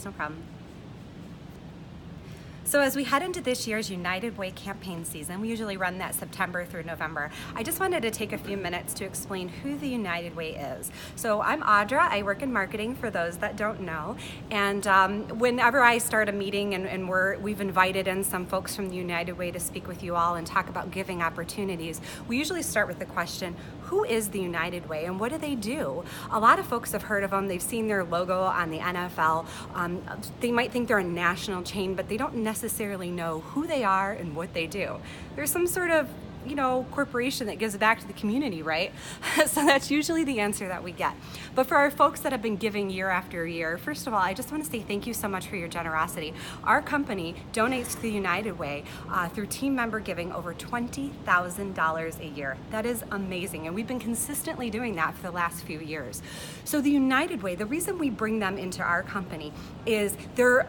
no problem. So as we head into this year's United Way campaign season, we usually run that September through November. I just wanted to take a few minutes to explain who the United Way is. So I'm Audra, I work in marketing for those that don't know. And whenever I start a meeting and we've invited in some folks from the United Way to speak with you all and talk about giving opportunities, we usually start with the question, who is the United Way and what do they do? A lot of folks have heard of them, they've seen their logo on the NFL. They might think they're a national chain, but they don't necessarily know who they are and what they do. There's some sort of corporation that gives back to the community, right? So that's usually the answer that we get. But for our folks that have been giving year after year, first of all, I just want to say thank you so much for your generosity. Our company donates to the United Way through team member giving over $20,000 a year. That is amazing, and we've been consistently doing that for the last few years. So the United Way, the reason we bring them into our company is they're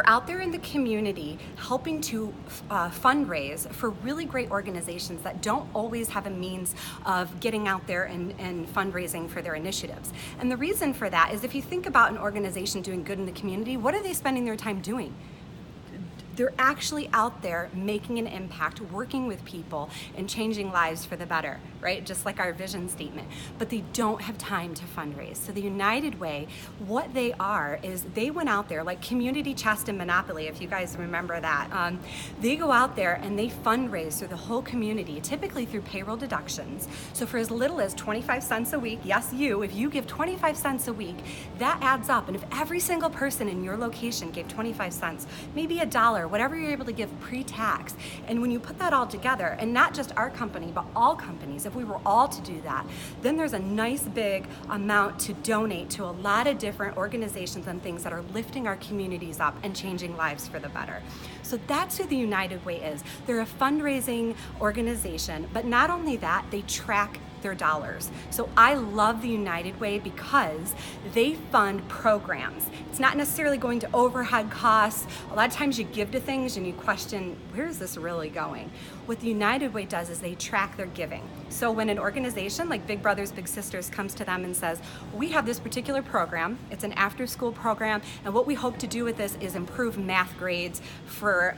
out there in the community helping to fundraise for really great organizations that don't always have a means of getting out there and fundraising for their initiatives. And the reason for that is if you think about an organization doing good in the community, what are they spending their time doing? They're actually out there making an impact, working with people and changing lives for the better, right? Just like our vision statement, but they don't have time to fundraise. So the United Way, what they are is they went out there like Community Chest and Monopoly, if you guys remember that. They go out there and they fundraise through the whole community, typically through payroll deductions. So for as little as 25 cents a week, yes, if you give 25 cents a week, that adds up. And if every single person in your location gave 25 cents, maybe $1, whatever you're able to give pre-tax. And when you put that all together, and not just our company, but all companies, if we were all to do that, then there's a nice big amount to donate to a lot of different organizations and things that are lifting our communities up and changing lives for the better. So that's who the United Way is. They're a fundraising organization, but not only that, they track their dollars. So I love the United Way because they fund programs. It's not necessarily going to overhead costs. A lot of times you give to things and you question, where is this really going? What the United Way does is they track their giving. So when an organization like Big Brothers Big Sisters comes to them and says, we have this particular program, it's an after-school program, and what we hope to do with this is improve math grades for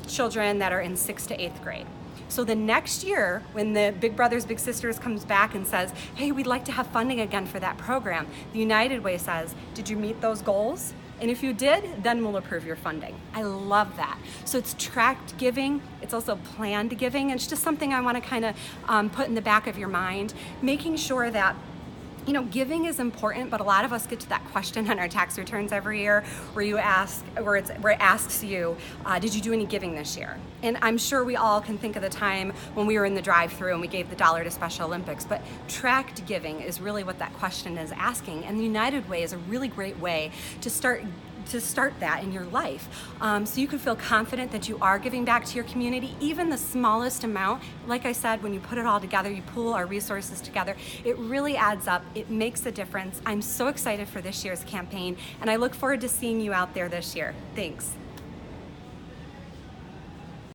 children that are in 6th to 8th grade. So the next year, when the Big Brothers Big Sisters comes back and says, hey, we'd like to have funding again for that program, the United Way says, did you meet those goals? And if you did, then we'll approve your funding. I love that. So it's tracked giving, it's also planned giving, and it's just something I want to kind of put in the back of your mind, making sure that giving is important, but a lot of us get to that question on our tax returns every year where it asks you, did you do any giving this year? And I'm sure we all can think of the time when we were in the drive-thru and we gave the $1 to Special Olympics, but tracked giving is really what that question is asking. And the United Way is a really great way to start that in your life. So you can feel confident that you are giving back to your community, even the smallest amount. Like I said, when you put it all together, you pool our resources together, it really adds up. It makes a difference. I'm so excited for this year's campaign, and I look forward to seeing you out there this year. Thanks.